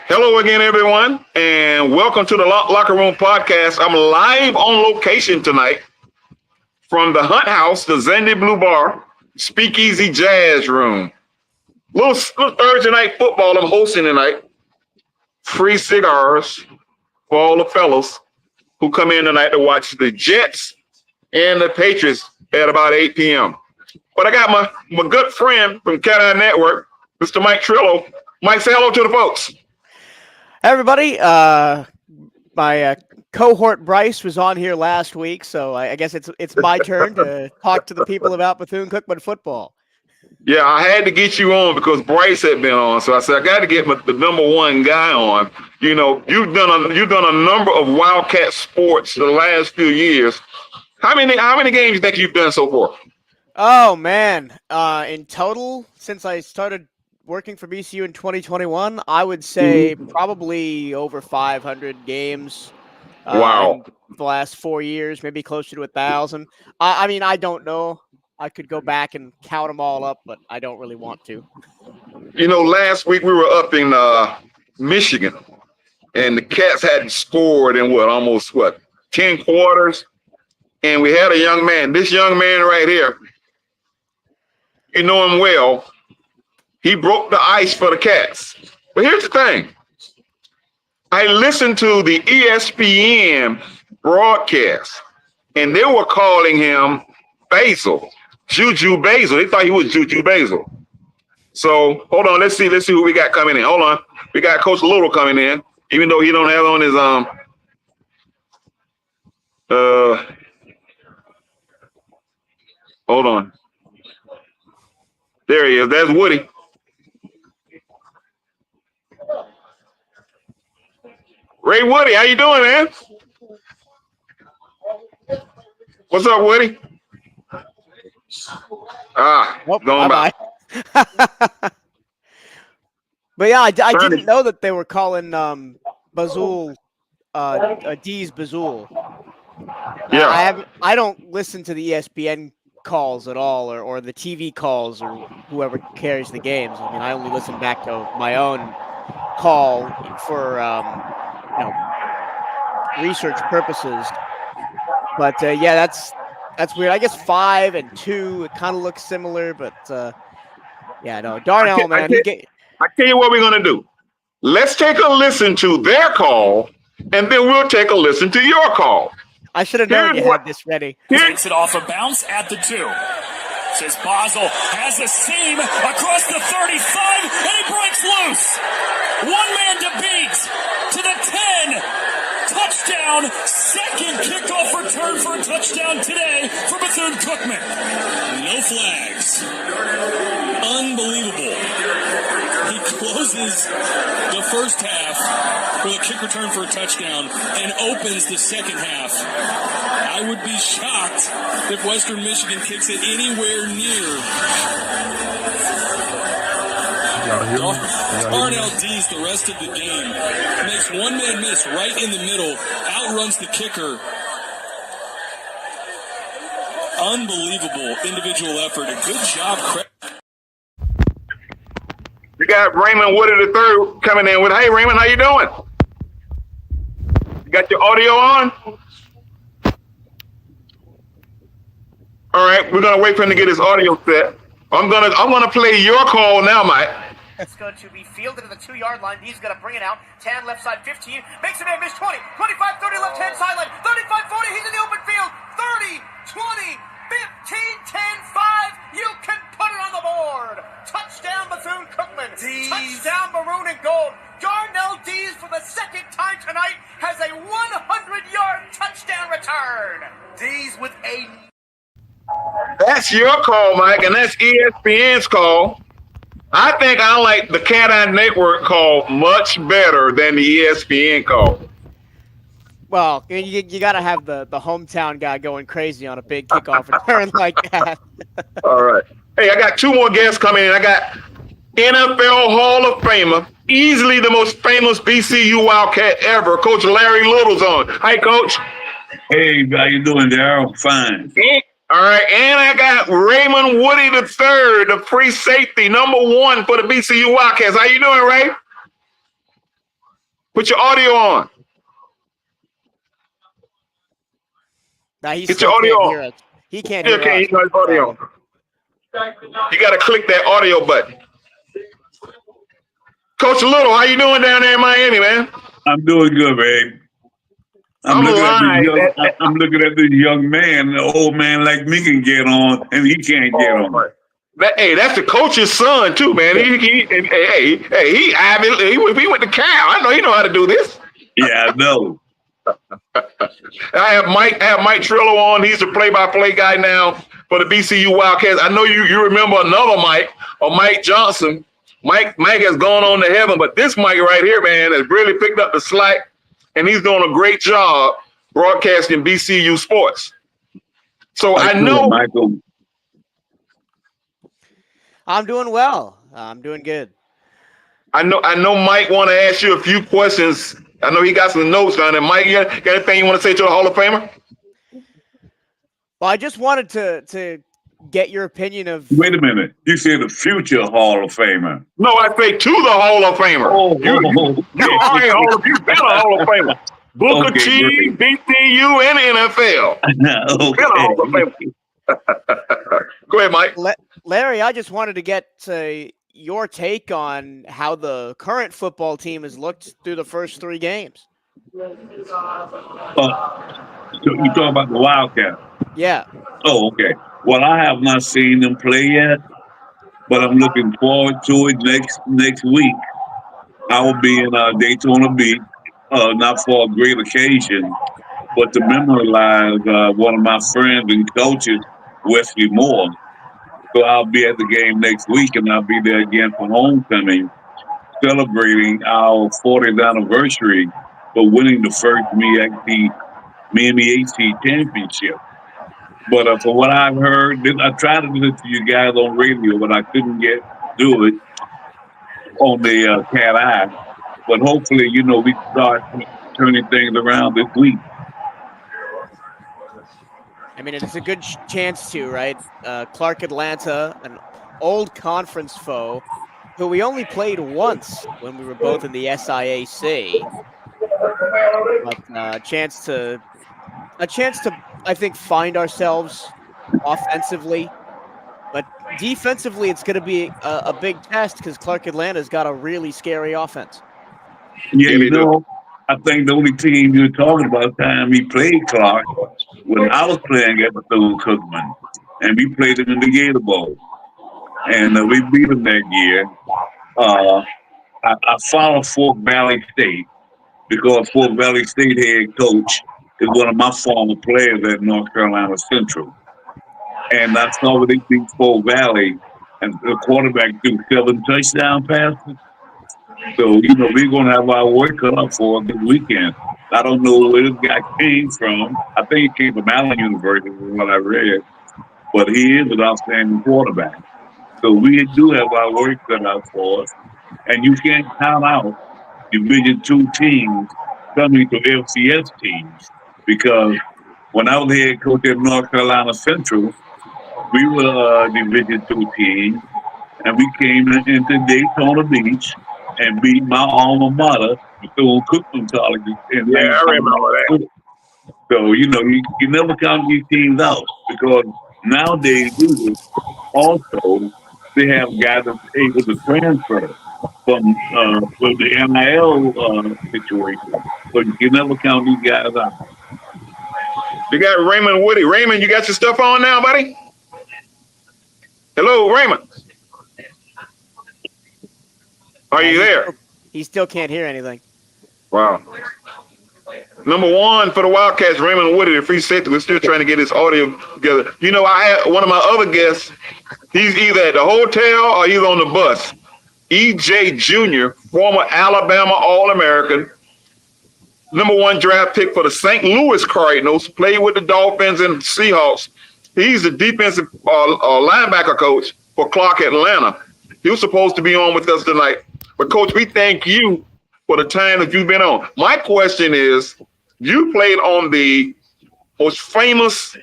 Hello again, everyone, and welcome to the Locker Room podcast. I'm live on location tonight from the Hunt House, the Zandy Blue Bar, Speakeasy Jazz Room. Little Thursday night football I'm hosting tonight. Free cigars for all the fellas who come in tonight to watch the Jets and the Patriots at about 8 p.m. But I got my good friend from Cat Network, Mr. Mike Trillo. Mike, say hello to the folks. Hey everybody, my cohort Bryce was on here last week, so I guess it's my turn to talk to the people about Bethune-Cookman football. Yeah, I had to get you on because Bryce had been on, so I said I got to get the number one guy on. You know, you've done a number of Wildcat sports the last few years. How many games do you think you've done so far? Oh man, in total since I started working for BCU in 2021, I would say probably over 500 games. Wow. In the last 4 years, maybe closer to 1,000. I mean, I don't know. I could go back and count them all up, but I don't really want to. You know, last week we were up in Michigan, and the Cats hadn't scored in almost 10 quarters, and we had a young man. This young man right here, you know him well. He broke the ice for the Cats. But here's the thing. I listened to the ESPN broadcast, and they were calling him Basil, Juju Basil. They thought he was Juju Basil. So hold on, let's see who we got coming in. Hold on, we got Coach Little coming in, even though he don't have on his Hold on. There he is. That's Woody. Ray Woody, how you doing, man? What's up, Woody? Going by. But yeah, I didn't know that they were calling Bazul D's Bazul. Yeah, I don't listen to the ESPN calls at all, or the TV calls, or whoever carries the games. I mean, I only listen back to my own call for research purposes. But yeah, that's weird. I guess 5 and 2, it kind of looks similar, but yeah, no, Darnell, man. I tell you what we're gonna do. Let's take a listen to their call, and then we'll take a listen to your call. I should have known you had this ready. Takes it off a bounce at the 2. Says Basel has a seam across the 35, and he breaks loose. One man to beat to the 10. Touchdown. Second kickoff return for a touchdown today for Bethune-Cookman. No flags. Unbelievable. He closes the first half with a kick return for a touchdown and opens the second half. I would be shocked if Western Michigan kicks it anywhere near. Darnell Dees the rest of the game. Makes one man miss right in the middle. Outruns the kicker. Unbelievable individual effort. A good job. We got Raymond Woody III coming in with, hey, Raymond, how you doing? You got your audio on? All right, we're gonna wait for him to get his audio set. I'm gonna play your call now, Mike. It's going to be fielded at the 2-yard line. He's going to bring it out. 10 left side, 15. Makes a man miss 20, 25, 30 left hand sideline. 35, 40. He's in the open field. 30, 20, 15, 10, 5. You can put it on the board. Touchdown Bethune-Cookman. Touchdown Maroon and Gold. Darnell Dees for the second time tonight has a 100-yard touchdown return. Dees with a... That's your call, Mike, and that's ESPN's call. I think I like the Cat Eye Network call much better than the ESPN call. Well, you got to have the hometown guy going crazy on a big kickoff return like that. All right. Hey, I got 2 more guests coming in. I got NFL Hall of Famer, easily the most famous BCU Wildcat ever, Coach Larry Little's on. Hi, Coach. Hey, how you doing, Darryl? Fine. All right, and I got Raymond Woody III, the free safety, #1 for the BCU Wildcats. How you doing, Ray? Put your audio on. Now he Get still your audio can't on. hear us. He can't Still hear can't us. hear his audio. You got to click that audio button. Coach Little, how you doing down there in Miami, man? I'm doing good, babe. I'm looking at this young. I'm looking at this young man. The old man like me can get on, and he can't get on. Hey, that's the coach's son too, man. He went to Cal. I know he know how to do this. Yeah, I know. I have Mike Trillo on. He's the play-by-play guy now for the BCU Wildcats. I know you remember another Mike, or Mike Johnson. Mike has gone on to heaven, but this Mike right here, man, has really picked up the slack, and he's doing a great job broadcasting BCU sports. So I know, Michael. I'm doing well. I'm doing good. I know Mike want to ask you a few questions. I know he got some notes down there. Mike, you got anything you want to say to the Hall of Famer? Well, I just wanted to get your opinion of. Wait a minute. You said the future Hall of Famer. No, I say to the Hall of Famer. You've been a Hall of Famer. Booker T, BCU, and NFL. Okay. Been a Hall of Famer. Go ahead, Mike. Larry, I just wanted to get your take on how the current football team has looked through the first 3 games. So you talking about the Wildcats? Yeah. Oh, okay. Well, I have not seen them play yet, but I'm looking forward to it next week. I will be in Daytona Beach, not for a great occasion, but to memorialize one of my friends and coaches, Wesley Moore. So I'll be at the game next week, and I'll be there again for homecoming, celebrating our 40th anniversary for winning the first Miami AC championship. But from what I've heard, I tried to listen to you guys on radio, but I couldn't do it on the Cat Eye. But hopefully, we start turning things around this week. I mean, it's a good chance to, right? Clark Atlanta, an old conference foe, who we only played once when we were both in the SIAC. But a chance to, I think, find ourselves offensively. But defensively, it's going to be a big test because Clark Atlanta's got a really scary offense. Yeah, I think the only team you're talking about time he played Clark when I was playing at Bethune-Cookman, and we played him in the Gator Bowl, and we beat him that year. I follow Fort Valley State because Fort Valley State head coach is one of my former players at North Carolina Central, and I saw when they beat Fort Valley, and the quarterback threw 7 touchdown passes. So, we're going to have our work cut up for this weekend. I don't know where this guy came from. I think he came from Allen University, is what I read. But he is an outstanding quarterback. So we do have our work cut out for us. And you can't count out Division II teams coming to FCS teams. Because when I was head coach at North Carolina Central, we were a Division II team. And we came into Daytona Beach and beat my alma mater, Bethune-Cookman College. Yeah, I remember that. So, you never count these teams out because nowadays, also, they have guys that are able to transfer from the NIL situation. So you can never count these guys out. You got Raymond Woody. Raymond, you got your stuff on now, buddy? Hello, Raymond. Are you there? He still can't hear anything. Wow. Number 1 for the Wildcats, Raymond Woody, the free safety. We're still trying to get his audio together. I had one of my other guests. He's either at the hotel or he's on the bus. E.J. Jr., former Alabama All-American, number 1 draft pick for the St. Louis Cardinals, played with the Dolphins and Seahawks. He's the defensive linebacker coach for Clark Atlanta. He was supposed to be on with us tonight. But, Coach, we thank you for the time that you've been on. My question is, you played on the most famous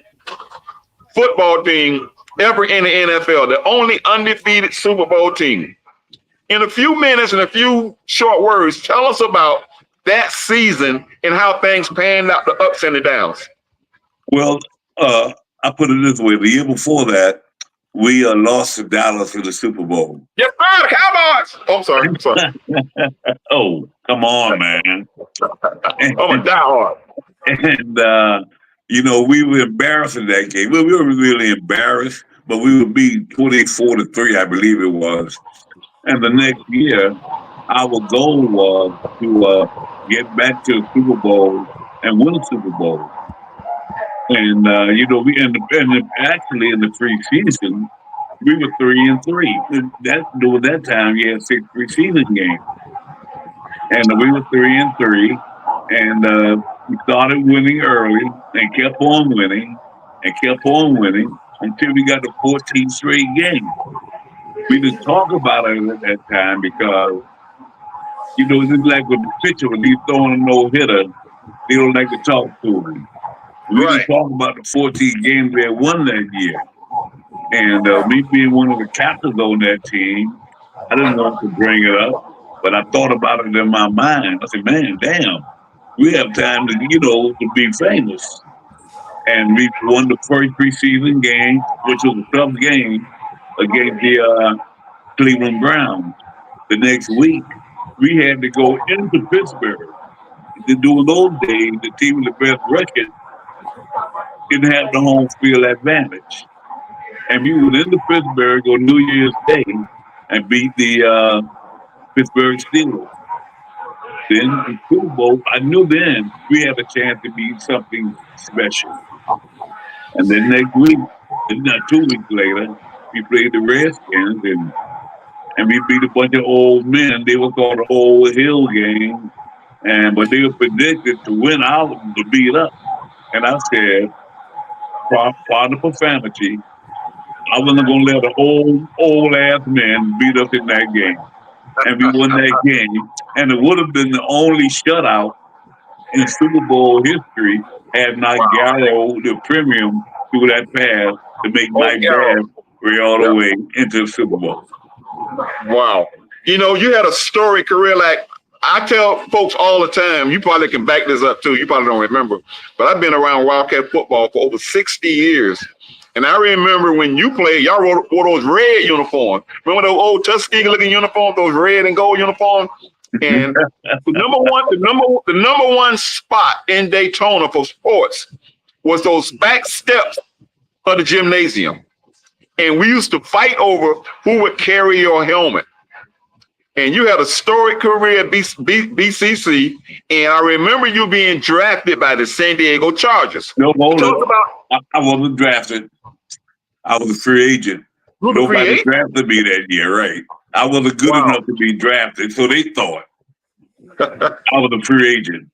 football team ever in the NFL, the only undefeated Super Bowl team. In a few minutes and a few short words, tell us about that season and how things panned out, the ups and the downs? Well, I put it this way: the year before that, we lost to Dallas in the Super Bowl. Yes, sir, the Cowboys. Oh, I'm sorry. I'm sorry. Oh, come on, man! I'm a diehard. And we were embarrassed in that game. Well, we were really embarrassed, but we would be 24-3, I believe it was. And the next year, our goal was to get back to the Super Bowl and win a Super Bowl. And actually in the preseason, we were 3-3. During that time, you had 6 preseason games, and we were 3-3. And we started winning early and kept on winning until we got the 14th straight game. We didn't talk about it at that time because, it's like with the pitcher, when he's throwing a no-hitter, they don't like to talk to him. We didn't talk about the 14 games we had won that year. And me being one of the captains on that team, I didn't want to bring it up, but I thought about it in my mind. I said, man, damn, we have time to be famous. And we won the first preseason game, which was a tough game against the Cleveland Browns. The next week, we had to go into Pittsburgh. During those days, the team with the best record didn't have the home field advantage. And we went into Pittsburgh on New Year's Day and beat the Pittsburgh Steelers. Then the Super Bowl, I knew then we had a chance to be something special. And then next week, not 2 weeks later, we played the Redskins and we beat a bunch of old men. They were called the Old Hill game. But they were predicted to win out to beat us. And I said, pardon the profanity, I wasn't going to let an old ass man beat us in that game. And we won that game. And it would have been the only shutout in Super Bowl history had not Gallo the premium through that pass to make Mike Bass way all the way into the Super Bowl. Wow. You had a storied career. Like I tell folks all the time, you probably can back this up too. You probably don't remember, but I've been around Wildcat football for over 60 years. And I remember when you played, y'all wore those red uniforms. Remember those old Tuskegee looking uniforms, those red and gold uniforms? And the number one spot in Daytona for sports was those back steps of the gymnasium. And we used to fight over who would carry your helmet. And you had a storied career at BCC, and I remember you being drafted by the San Diego Chargers. No, I wasn't drafted. I was a free agent. Nobody drafted me that year, right? I wasn't good enough to be drafted, so they thought I was a free agent.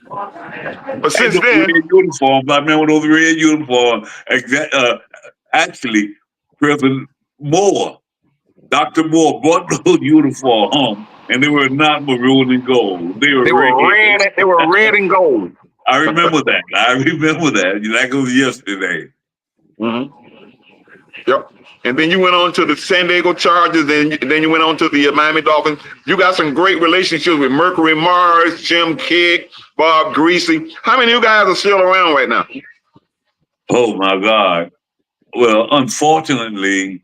But since then, uniforms, I remember those red uniforms. Actually, President Moore, Dr. Moore brought those uniforms home, and they were not maroon and gold. They were red. They were red and gold. I remember that. That was yesterday. Mm-hmm. Yep. And then you went on to the San Diego Chargers, and then you went on to the Miami Dolphins. You got some great relationships with Mercury Mars, Jim Kidd, Bob Greasy. How many of you guys are still around right now? Oh, my God. Well, unfortunately,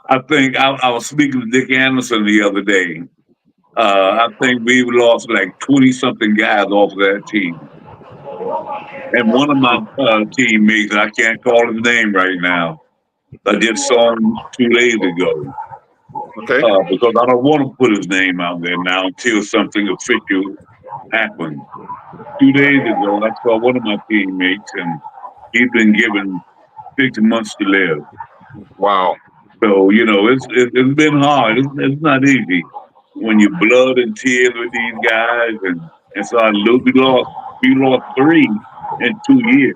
I think I was speaking to Dick Anderson the other day. I think we've lost like 20-something guys off of that team. And one of my teammates, I can't call his name right now, I just saw him 2 days ago. Okay. Because I don't want to put his name out there now until something official happens. 2 days ago, I saw one of my teammates, and he's been given 6 months to live. Wow. So, it's been hard. It's not easy when you're blood and tears with these guys. And so we lost 3 in 2 years.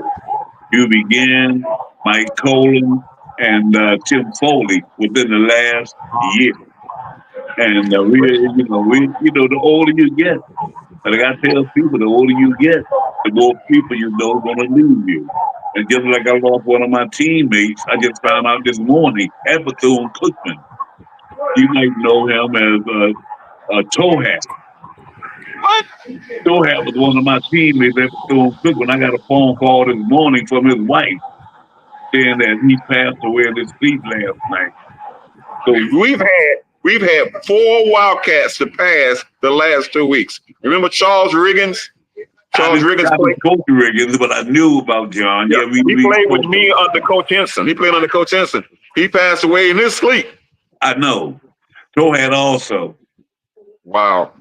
You began Mike Colin and Tim Foley within the last year. And the older you get, like I tell people, the older you get, the more people you know are going to leave you. And just like I lost one of my teammates, I just found out this morning, Bethune-Cookman. You might know him as Toe Hat. What? Toe Hat was one of my teammates at Stone Cook when I got a phone call this morning from his wife saying that he passed away in his sleep last night. So We've had 4 Wildcats to pass the last 2 weeks. Remember Charles Riggins? Charles Riggins played. Coach Riggins, but I knew about John. Yeah, he played with me under Coach Henson. He played under Coach Henson. He passed away in his sleep. I know. Toe Hat also. Wow.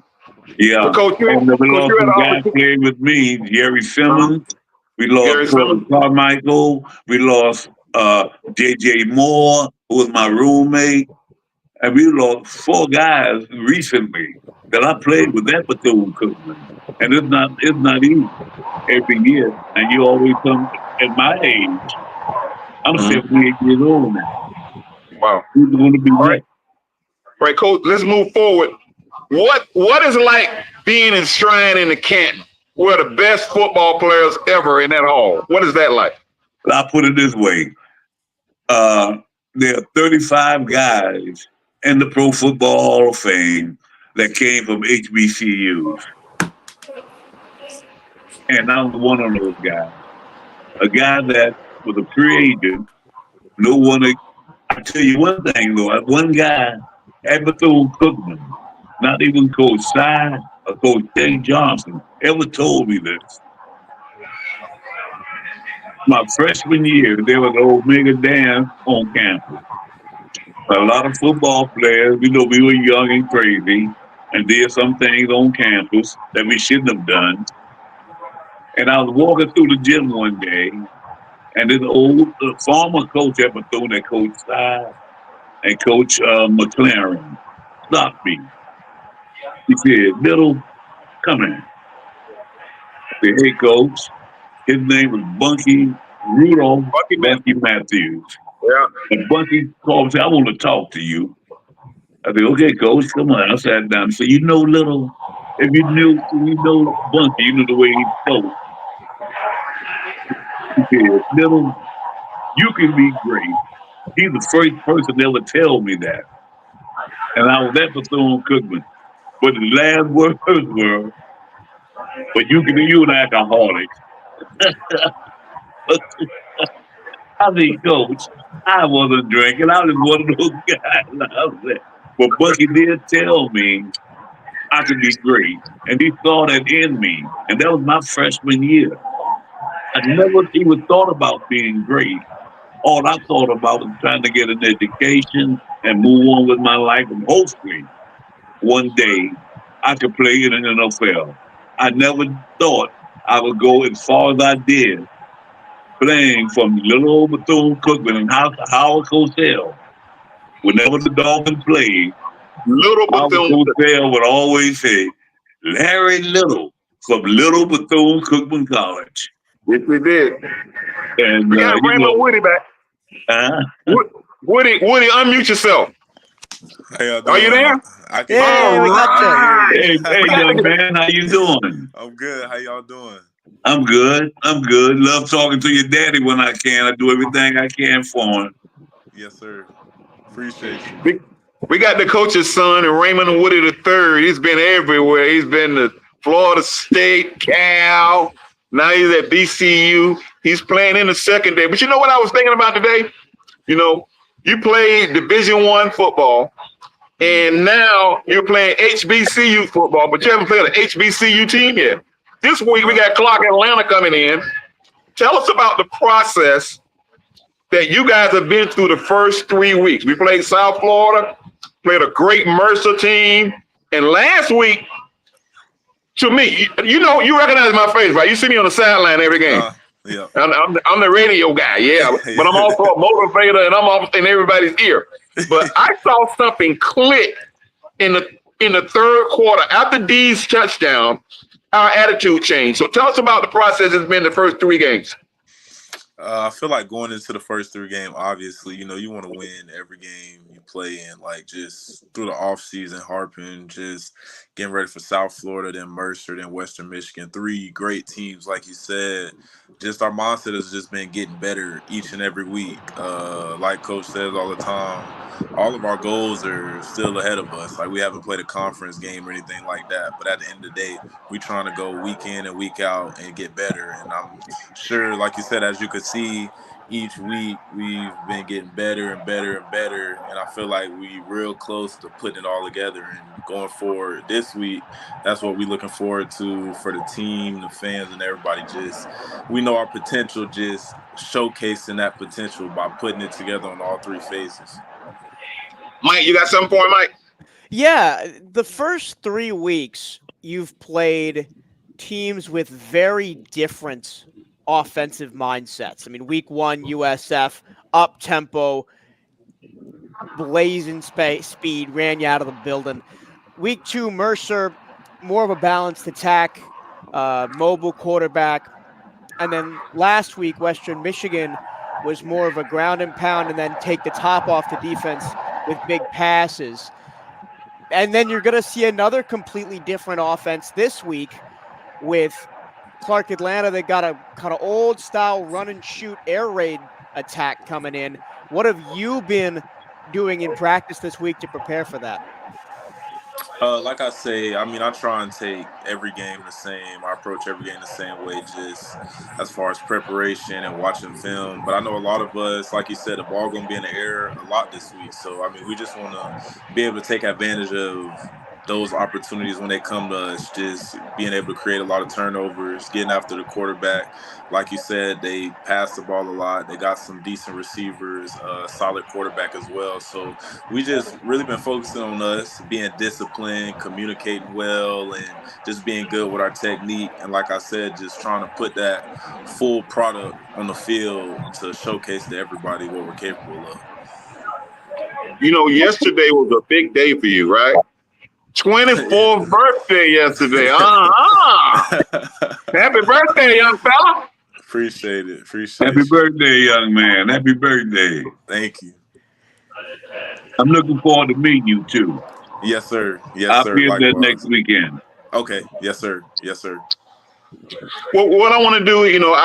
Yeah. So Coach, And we lost some guys playing with me, Jerry Simmons. We lost Carmichael. We lost J.J. Moore, who was my roommate. And we lost 4 guys recently that I played with that platoon Cookman. And it's not easy every year. And you always come at my age. I'm 78 years old now. Wow. Who's going to be right, Coach, let's move forward. What is it like being enshrined in the Canton? We're the best football players ever in that hall. What is that like? I'll put it this way. There are 35 guys in the Pro Football Hall of Fame that came from HBCUs. And I was one of those guys. A guy that was a free agent. No one, I tell you one thing though, one guy, Bethune-Cookman, not even Coach Sy or Coach Jay Johnson, ever told me this. My freshman year, there was an Omega dance on campus. A lot of football players, we were young and crazy and did some things on campus that we shouldn't have done. And I was walking through the gym one day, and this old former coach at Bethune, that Coach Sy and Coach McLaren, stopped me. He said, "Little, come in." I said, "Hey, Coach." His name was Bunky Rudolph Bunky Matthews. Yeah. And Bunky called and said, "I want to talk to you." I said, "Okay, Coach, come on." I sat down and said, Little, if you know Bunky, you knew the way he spoke. He said, "Little, you can be great." He's the first person to ever tell me that. And I was at Bethune-Cookman. But the last words were, "But you an alcoholic." I mean, Coach, I wasn't drinking. I was one of those guys. But Bucky did tell me I could be great. And he saw that in me. And that was my freshman year. I never even thought about being great. All I thought about was trying to get an education and move on with my life. And hopefully, one day, I could play in an NFL. I never thought I would go as far as I did, playing from little old Bethune-Cookman and Howard Cosell. Whenever the Dolphins played, Howard Cosell would always say, "Larry Little from Little Bethune-Cookman College." Yes, we did. And we got to bring my Woody back. Woody, unmute yourself. Hey, are you there? Yeah, we got you. Hey, young man, how you doing? I'm good. How y'all doing? I'm good. Love talking to your daddy when I can. I do everything I can for him. Yes, sir. Appreciate you. We got the coach's son, Raymond Woody III. He's been everywhere. He's been to Florida State, Cal. Now he's at BCU. He's playing in the secondary. But you know what I was thinking about today? You played Division I football, and now you're playing HBCU football, but you haven't played an HBCU team yet. This week, we got Clark Atlanta coming in. Tell us about the process that you guys have been through the first 3 weeks. We played South Florida, played a great Mercer team, and last week, to me, you recognize my face, right? You see me on the sideline every game. Yeah. I'm the radio guy, yeah, but I'm also a motivator, and I'm always in everybody's ear. But I saw something click in the third quarter after D's touchdown. Our attitude changed. So tell us about the process it's been the first 3 games. I feel like going into the first 3 games, obviously, you want to win every game you play in, like just through the off season, harping, just getting ready for South Florida, then Mercer, then Western Michigan. 3 great teams, like you said. Just our mindset has just been getting better each and every week. Like Coach says all the time, all of our goals are still ahead of us. Like we haven't played a conference game or anything like that. But at the end of the day, we're trying to go week in and week out and get better. And I'm sure, like you said, as you could see, each week we've been getting better and better and better. And I feel like we real close to putting it all together. And going forward this week, that's what we're looking forward to for the team, the fans, and everybody. Just we know our potential, just showcasing that potential by putting it together on all 3 phases. Mike, you got something for him, Mike? Yeah, the first 3 weeks you've played teams with very different offensive mindsets. I mean, week 1, USF, up tempo, blazing speed, ran you out of the building. Week 2, Mercer, more of a balanced attack, mobile quarterback. And then last week, Western Michigan was more of a ground and pound and then take the top off the defense with big passes. And then you're going to see another completely different offense this week with Clark Atlanta. They got a kind of old style run and shoot air raid attack coming in. What have you been doing in practice this week to prepare for that? Like I say, I mean, I try and take every game the same. I approach every game the same way, just as far as preparation and watching film. But I know a lot of us, like you said, the ball going to be in the air a lot this week. So, I mean, we just want to be able to take advantage of those opportunities when they come to us, just being able to create a lot of turnovers, getting after the quarterback. Like you said, they pass the ball a lot. They got some decent receivers, solid quarterback as well. So we just really been focusing on us, being disciplined, communicating well, and just being good with our technique. And like I said, just trying to put that full product on the field to showcase to everybody what we're capable of. You know, yesterday was a big day for you, right? 24th birthday yesterday. Happy birthday, young fella. Appreciate it. Happy birthday, young man. Happy birthday. Thank you. I'm looking forward to meeting you, too. Yes, sir. Yes, I'll sir. be there Likewise. next weekend. Okay. Yes, sir. Yes, sir. Well, what I want to do, you know,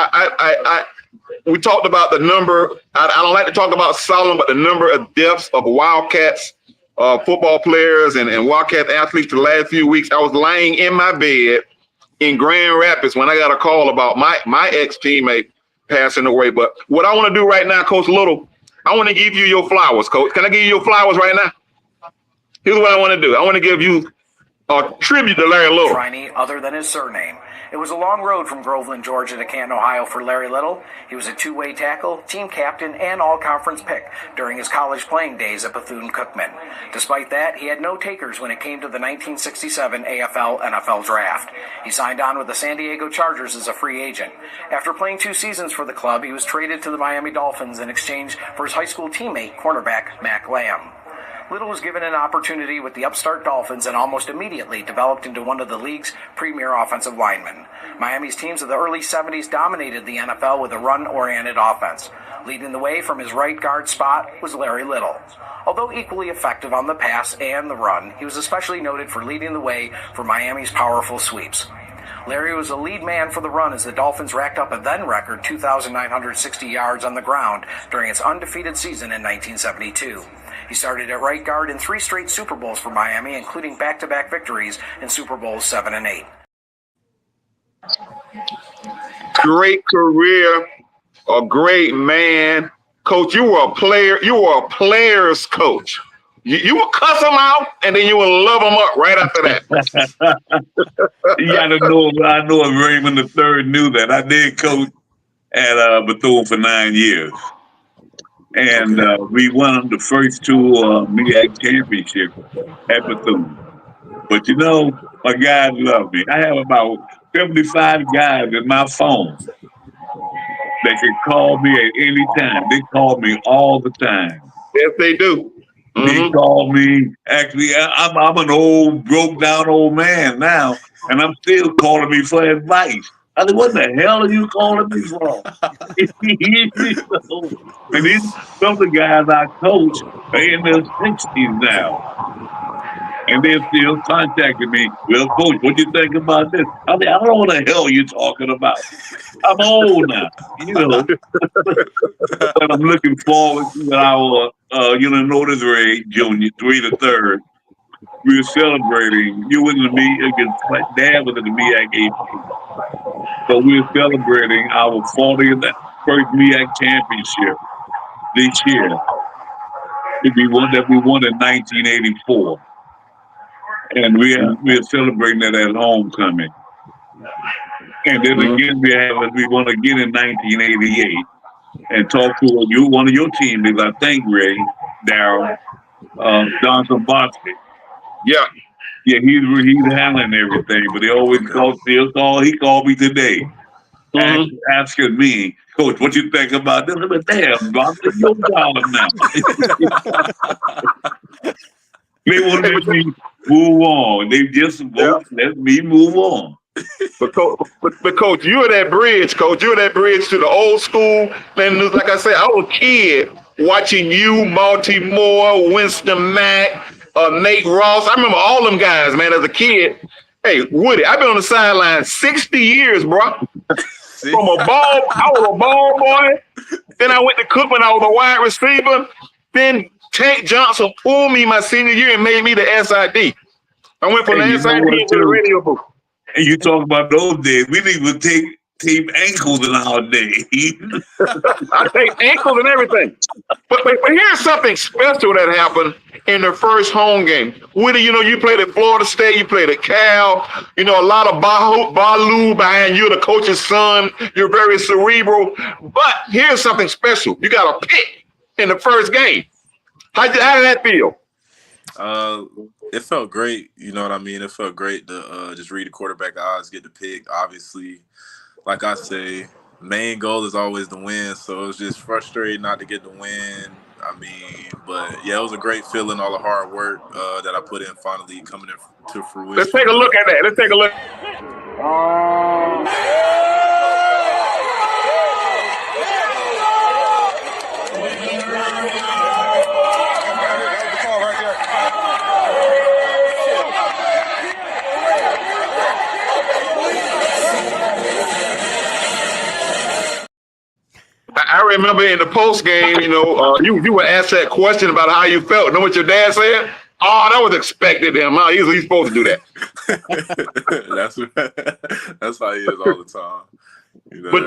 we talked about the number. I don't like to talk about Solomon, but the number of deaths of Wildcats football players and Wildcat athletes the last few weeks. I was lying in my bed in Grand Rapids when I got a call about my ex-teammate passing away. But what I want to do right now, Coach Little, I want to give you your flowers, Coach. Can I give you your flowers right now? Here's what I want to do. I want to give you a tribute to Larry Little. Triney, other than his surname. It was a long road from Groveland, Georgia to Canton, Ohio for Larry Little. He was a two-way tackle, team captain, and all-conference pick during his college playing days at Bethune-Cookman. Despite that, he had no takers when it came to the 1967 AFL-NFL draft. He signed on with the San Diego Chargers as a free agent. After playing 2 seasons for the club, he was traded to the Miami Dolphins in exchange for his high school teammate, cornerback Mac Lamb. Little was given an opportunity with the upstart Dolphins and almost immediately developed into one of the league's premier offensive linemen. Miami's teams of the early 70s dominated the NFL with a run-oriented offense. Leading the way from his right guard spot was Larry Little. Although equally effective on the pass and the run, he was especially noted for leading the way for Miami's powerful sweeps. Larry was a lead man for the run as the Dolphins racked up a then-record 2,960 yards on the ground during its undefeated season in 1972. He started at right guard in 3 straight Super Bowls for Miami, including back-to-back victories in Super Bowls 7 and 8. Great career, a great man. Coach, you were a player. You were a player's coach. You would cuss them out, and then you would love them up right after that. You got to know, I know if Raymond III knew that. I did coach at Bethune for 9 years. And we won the first 2 MEAC championships at Bethune. But you know, my guys love me. I have about 75 guys in my phone that can call me at any time. They call me all the time. Yes, they do. Mm-hmm. They call me. Actually, I'm an old, broke down old man now, and I'm still calling me for advice. I said, what the hell are you calling me for? And these some of the guys I coach are in their 60s now. And they're still contacting me. Well, coach, what do you think about this? I mean, I don't know what the hell you're talking about. I'm old now, but I'm looking forward to our, notice rate, Junior, 3 to 3rd. We were celebrating. You was in the me against Dad was in the MEAC AP. So we were celebrating our 40th first MEAC championship this year. That we won in 1984. And we are celebrating that at homecoming. And then again, we won again in 1988, and talked to one of your teammates, I think, Ray, Darryl, Johnson Bosley. Yeah. Yeah, he's handling everything, but he called me today, asking me, Coach, what you think about this? I said, damn, Bosley, your job now. They won't let me move on. They just won't let me move on. But coach, you're that bridge, coach. You're that bridge to the old school. And like I said, I was a kid watching you, Monty Moore, Winston Mack, Nate Ross. I remember all them guys, man, as a kid. Hey, Woody, I've been on the sideline 60 years, bro. I was a ball boy. Then I went to Cookman. I was a wide receiver. Then Tank Johnson pulled me my senior year and made me the SID. I went from the SID to the radio booth. And you talk about those days. We didn't even tape ankles in our day. I take ankles and everything. But here's something special that happened in the first home game. Woody, you played at Florida State, you played at Cal, a lot of Balu behind you, the coach's son. You're very cerebral. But here's something special. You got a pick in the first game. How did that feel? It felt great. You know what I mean? It felt great to just read the quarterback odds, get the pick. Obviously, like I say, main goal is always the win. So it was just frustrating not to get the win. I mean, but yeah, it was a great feeling. All the hard work that I put in finally coming to fruition. Let's take a look at that. Let's take a look. I remember in the post game, you were asked that question about how you felt. Know what your dad said? Oh, that was expected him. He's supposed to do that. That's how he is all the time. But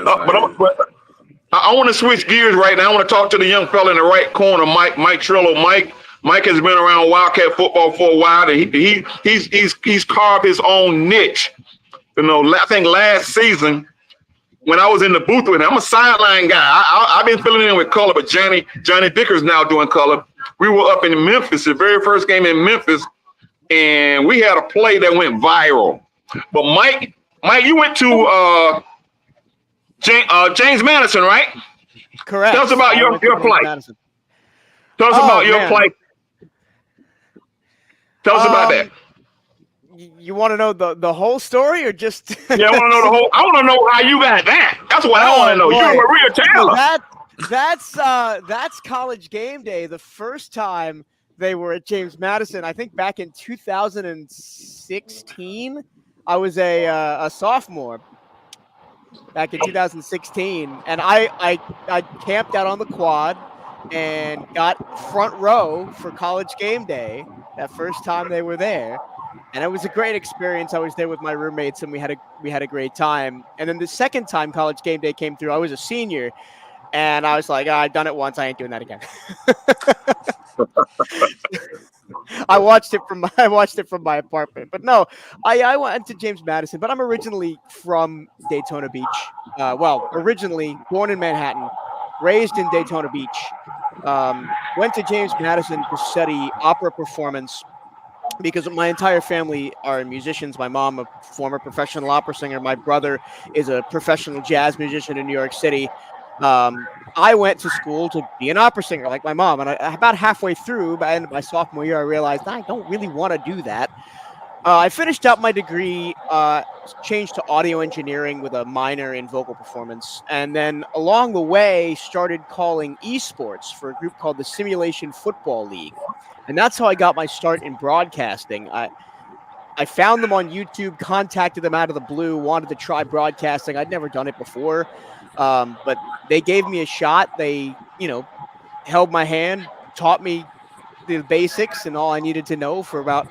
I want to switch gears right now. I want to talk to the young fella in the right corner, Mike Trillo. Mike has been around Wildcat football for a while, and he's carved his own niche. I think last season, when I was in the booth with him, I'm a sideline guy. I've been filling in with color, but Johnny Dicker's now doing color. We were up in Memphis, the very first game in Memphis, and we had a play that went viral. But Mike, you went to James Madison, right? Correct. Tell us about your flight. Madison. Tell us about your flight. Tell us about that. You want to know the whole story or just? Yeah, I want to know the whole. I want to know how you got that. That's what I want to know. You're Maria Taylor. That's College Game Day. The first time they were at James Madison, I think back in 2016. I was a sophomore back in 2016, and I camped out on the quad and got front row for College Game Day that first time they were there. And it was a great experience. I was there with my roommates, and we had a great time. And then the second time College Game Day came through, I was a senior, and I was like, I've done it once. I ain't doing that again. I watched it from my apartment. But no, I went to James Madison, but I'm originally from Daytona Beach. Originally born in Manhattan, raised in Daytona Beach. Went to James Madison to study opera performance, because my entire family are musicians. My mom, a former professional opera singer. My brother is a professional jazz musician in New York City. I went to school to be an opera singer like my mom. And about halfway through, by the end of my sophomore year, I realized I don't really want to do that. I finished up my degree, changed to audio engineering with a minor in vocal performance, and then along the way started calling esports for a group called the Simulation Football League. And that's how I got my start in broadcasting. I found them on YouTube, contacted them out of the blue, wanted to try broadcasting. I'd never done it before, but they gave me a shot. They, held my hand, taught me the basics and all I needed to know for about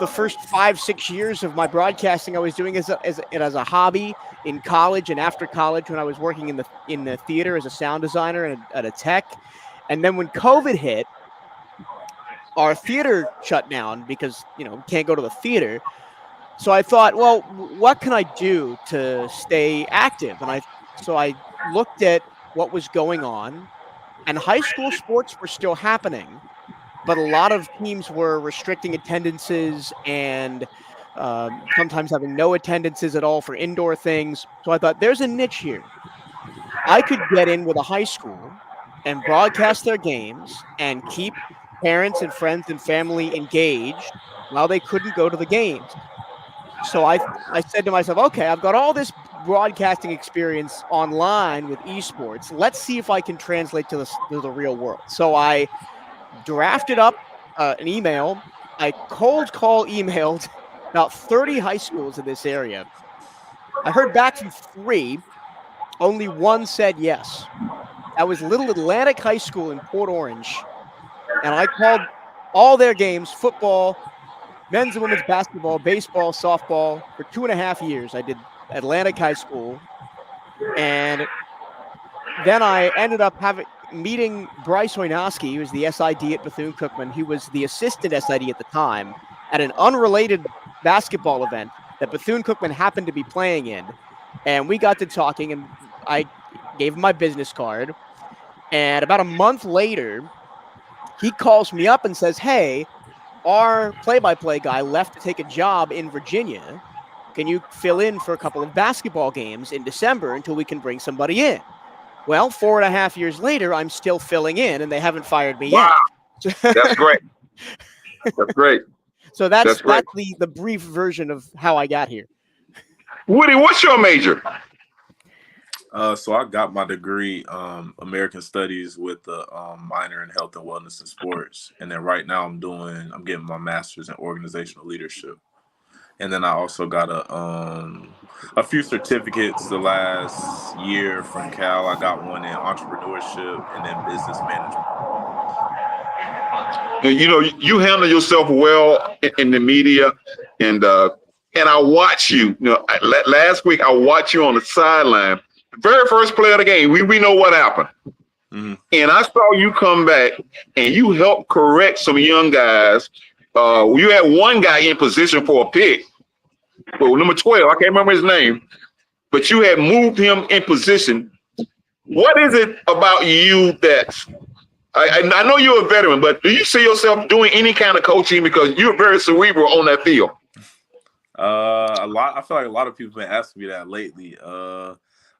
the first 5-6 years of my broadcasting. I was doing as a hobby in college and after college when I was working in the theater as a sound designer and at a tech. And then when COVID hit, our theater shut down because can't go to the theater. So I thought, well, what can I do to stay active? And I looked at what was going on, and high school sports were still happening, but a lot of teams were restricting attendances and sometimes having no attendances at all for indoor things. So I thought, there's a niche here. I could get in with a high school and broadcast their games and keep parents and friends and family engaged while they couldn't go to the games. So I said to myself, okay, I've got all this broadcasting experience online with esports. Let's see if I can translate to the real world. So I drafted up an email. I cold call emailed about 30 high schools in this area. I heard back from 3. Only 1 said yes. That was Little Atlantic High School in Port Orange. And I called all their games, football, men's and women's basketball, baseball, softball, for 2.5 years. I did Atlantic High School. And then I ended up meeting Bryce Wojnowski, who was the SID at Bethune-Cookman. He was the assistant SID at the time at an unrelated basketball event that Bethune-Cookman happened to be playing in. And we got to talking, and I gave him my business card. And about a month later, he calls me up and says, hey, our play-by-play guy left to take a job in Virginia. Can you fill in for a couple of basketball games in December until we can bring somebody in? Well, 4.5 years later, I'm still filling in, and they haven't fired me Wow. yet. That's great. That's great. So that's the brief version of how I got here. Woody, what's your major? So I got my degree, American Studies with a minor in Health and Wellness and Sports, and then right now I'm getting my master's in Organizational Leadership, and then I also got a few certificates the last year from Cal. I got one in entrepreneurship and then business management. You handle yourself well in the media, and I watch you. Last week I watched you on the sideline. The very first play of the game, we know what happened. Mm-hmm. And I saw you come back and you helped correct some young guys. You had one guy in position for a pick. Well, number 12, I can't remember his name, but you had moved him in position. What is it about you that I know you're a veteran, but do you see yourself doing any kind of coaching, because you're very cerebral on that field? A lot. I feel like a lot of people have been asking me that lately.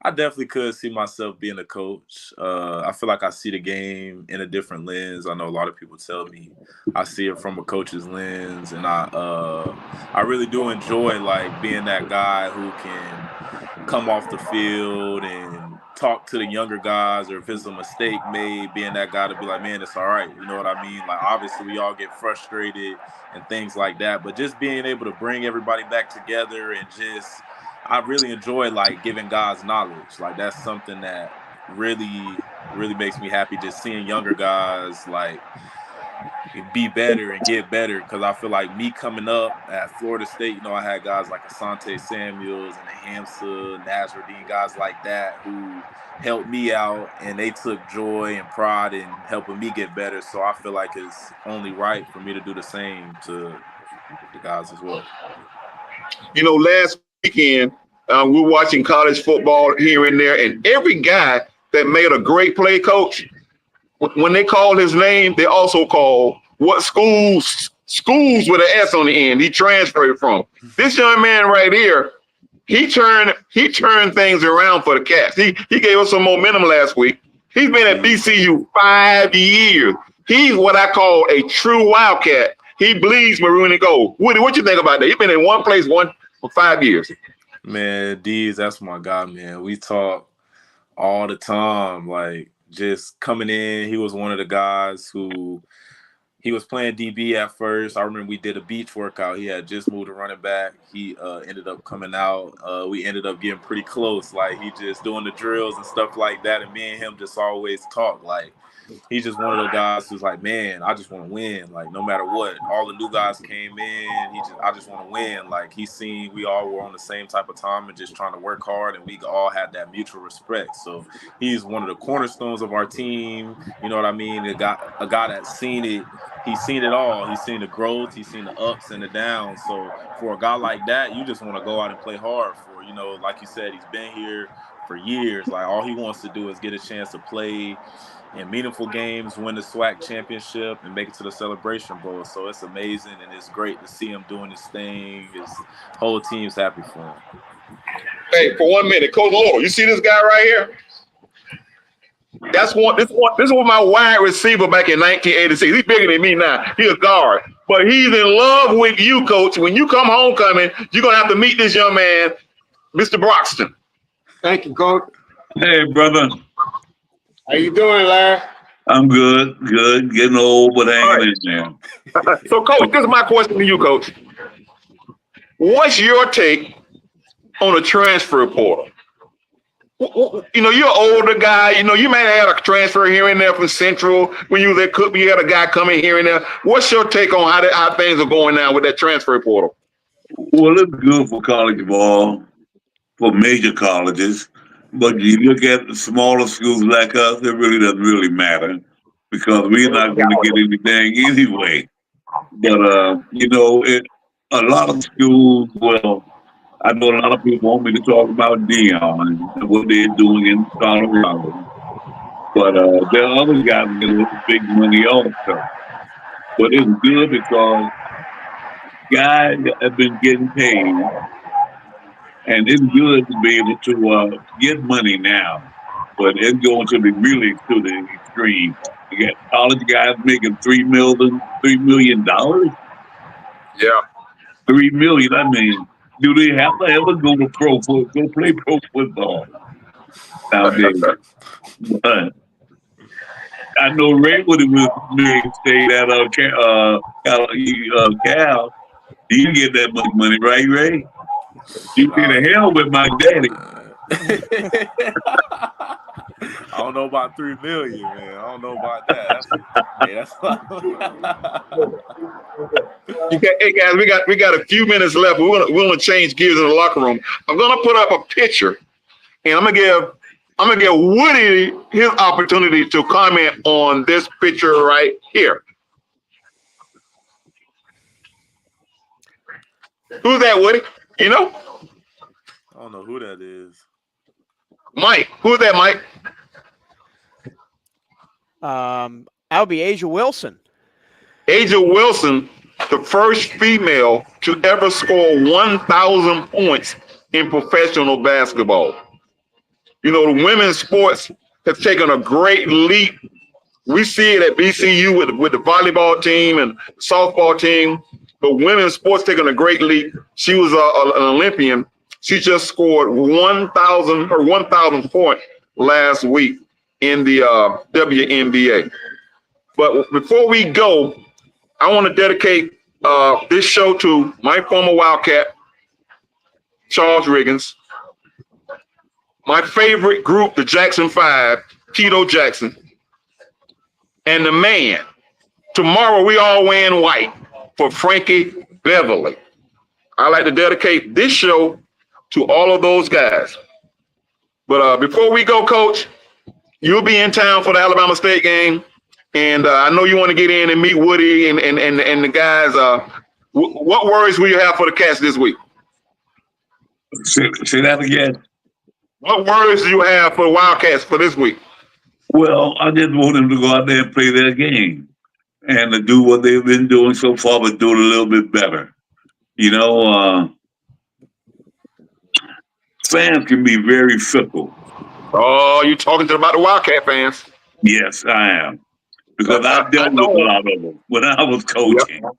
I definitely could see myself being a coach. I feel like I see the game in a different lens. I know a lot of people tell me I see it from a coach's lens, and I really do enjoy like being that guy who can come off the field and talk to the younger guys, or if it's a mistake made, being that guy to be like, man, it's all right. You know what I mean? Like, obviously we all get frustrated and things like that, but just being able to bring everybody back together and I really enjoy like giving guys knowledge. Like, that's something that really, really makes me happy, just seeing younger guys like be better and get better. Because I feel like me coming up at Florida State, I had guys like Asante Samuels and Hamza, Nazruddin, guys like that who helped me out, and they took joy and pride in helping me get better. So I feel like it's only right for me to do the same to the guys as well. Last weekend, we're watching college football here and there, and every guy that made a great play, coach, when they call his name, they also call what schools with an S on the end he transferred from. This young man right here, he turned things around for the Cats. He gave us some momentum last week. He's been at BCU 5 years. He's what I call a true Wildcat. He bleeds maroon and gold. Woody, what you think about that? He's been in one place for 5 years. Man, D's, that's my guy, man. We talk all the time. Like, just coming in, he was one of the guys who he was playing DB at first. I remember we did a beach workout. He had just moved to running back. He ended up coming out. We ended up getting pretty close. Like, he just doing the drills and stuff like that. And me and him just always talk. Like, he's just one of those guys who's like, man, I just want to win. Like, no matter what, all the new guys came in. I just want to win. Like, he seen we all were on the same type of time and just trying to work hard, and we all had that mutual respect. So he's one of the cornerstones of our team. You know what I mean? A guy that's seen it. He's seen it all. He's seen the growth. He's seen the ups and the downs. So for a guy like that, you just want to go out and play hard for. You know, like you said, he's been here for years. Like, all he wants to do is get a chance to play in meaningful games, win the SWAC championship, and make it to the Celebration Bowl. So it's amazing, and it's great to see him doing his thing. His whole team's happy for him. Hey, for 1 minute, Coach Lord, you see this guy right here? This was my wide receiver back in 1986. He's bigger than me now. He's a guard. But he's in love with you, Coach. When you come homecoming, you're going to have to meet this young man, Mr. Broxton. Thank you, Coach. Hey, brother. How you doing, Larry? I'm good. Getting old, but hanging in there. So, Coach, this is my question to you, Coach. What's your take on the transfer portal? You know, you're an older guy. You know, you might have had a transfer here and there from Central. When you was at Cook, you had a guy coming here and there. What's your take on how things are going now with that transfer portal? Well, it's good for college ball, for major colleges. But you look at the smaller schools like us, it really doesn't really matter because we're not going to get anything anyway. But, you know, a lot of schools, well, I know a lot of people want me to talk about Dion and what they're doing in Colorado. But there are other guys getting big money also. But it's good because guys have been getting paid. And it's good to be able to get money now. But it's going to be really to the extreme. You got college guys making $3 million. Yeah. $3 million. I mean, do they have to ever go play pro football nowadays? But I know Ray would have stayed at Cal. He didn't get that much money, right, Ray? You see the hell with my daddy. I don't know about 3 million, man. I don't know about that. Hey guys, we got a few minutes left. We're gonna change gears in the locker room. I'm gonna put up a picture, and I'm gonna give Woody his opportunity to comment on this picture right here. Who's that, Woody? You know? I don't know who that is. Mike. Who's that, Mike? That'll be Asia Wilson. Asia Wilson, the first female to ever score 1,000 points in professional basketball. You know, the women's sports has taken a great leap. We see it at BCU with the volleyball team and softball team. But women's sports taking a great leap. She was an Olympian. She just scored 1,000 points last week in the WNBA. But before we go, I want to dedicate this show to my former Wildcat, Charles Riggins, my favorite group, the Jackson 5, Tito Jackson, and the man. Tomorrow we all wearing white for Frankie Beverly. I like to dedicate this show to all of those guys. But before we go, Coach, you'll be in town for the Alabama State game. And I know you want to get in and meet Woody and the guys. What words will you have for the Cats this week? Say that again. What words do you have for the Wildcats for this week? Well, I just want them to go out there and play their game and to do what they've been doing so far, but do it a little bit better. You know, fans can be very fickle. Oh, you talking about the Wildcat fans? Yes, I am. Because I dealt with a lot of them when I was coaching. Yep.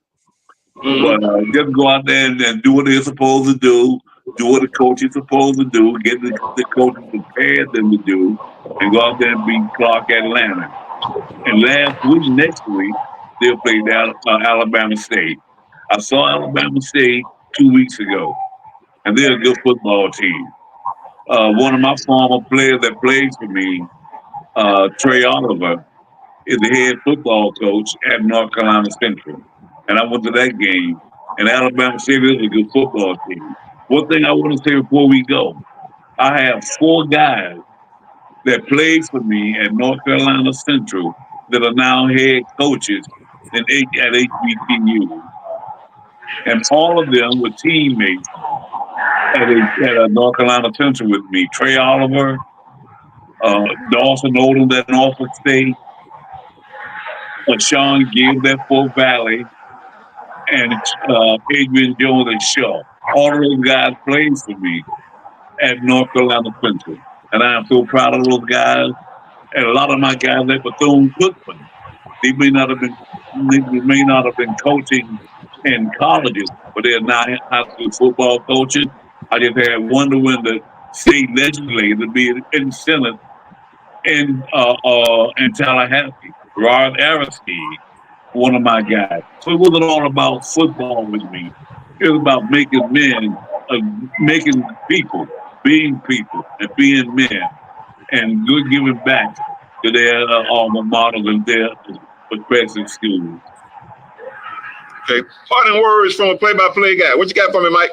But just go out there and do what they're supposed to do what the coach is supposed to do, get the coaches prepared them to do, and go out there and beat Clark Atlanta. And next week, they'll play Alabama State. I saw Alabama State 2 weeks ago, and they're a good football team. One of my former players that plays for me, Trey Oliver, is the head football coach at North Carolina Central. And I went to that game, and Alabama State is a good football team. One thing I want to say before we go, I have 4 guys that played for me at North Carolina Central that are now head coaches at HBCU. And all of them were teammates at North Carolina Central with me. Trey Oliver, Dawson Odom at Norfolk State, Sean Gibbs at Fort Valley, and Adrian Jones at Shaw. All of those guys played for me at North Carolina Central. And I am so proud of those guys. And a lot of my guys at Bethune-Cookman, they may not have been coaching in colleges, but they're now high school football coaches. I just had one to win the state legislature to be in Senate in Tallahassee. Rod Aristide, one of my guys. So it wasn't all about football with me. It was about making men, making people, being people, and being men, and good giving back to their alma mater and their respective schools. Okay. Parting words from a play-by-play guy. What you got for me, Mike?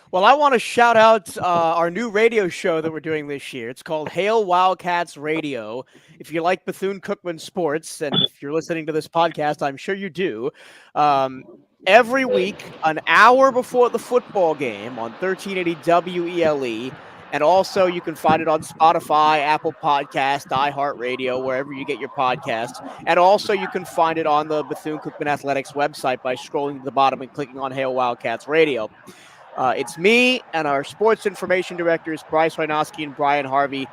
Well, I want to shout out our new radio show that we're doing this year. It's called Hail Wildcats Radio. If you like Bethune-Cookman sports, and if you're listening to this podcast, I'm sure you do, every week, an hour before the football game on 1380 WELE, and also you can find it on Spotify, Apple Podcast, iHeartRadio, wherever you get your podcasts. And also you can find it on the Bethune-Cookman Athletics website by scrolling to the bottom and clicking on Hail Wildcats Radio. It's me and our sports information directors, Bryce Reinowski and Brian Harvey.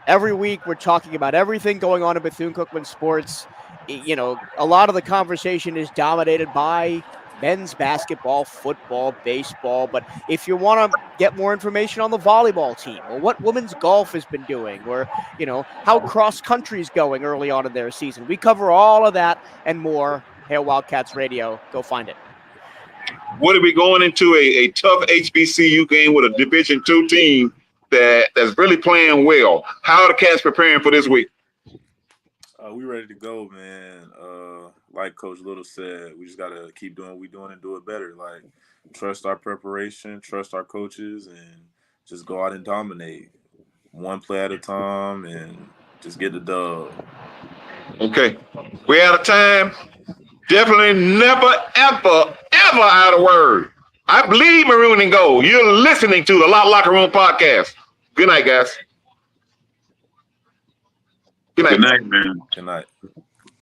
Every week, we're talking about everything going on in Bethune-Cookman sports. You know, a lot of the conversation is dominated by men's basketball, football, baseball. But if you want to get more information on the volleyball team or what women's golf has been doing or, you know, how cross country is going early on in their season, we cover all of that and more. Hail Wildcats Radio. Go find it. What are we going into a tough HBCU game with a Division II team that's really playing well? How are the Cats preparing for this week? We ready to go, man. Like Coach Little said, we just got to keep doing what we're doing and do it better. Like, trust our preparation, trust our coaches, and just go out and dominate one play at a time and just get the dub. Okay. We're out of time. Definitely never, ever, ever out of word. I believe Maroon and Gold. You're listening to the Lockeroom podcast. Good night, guys. Good night. Good night, man. Good night.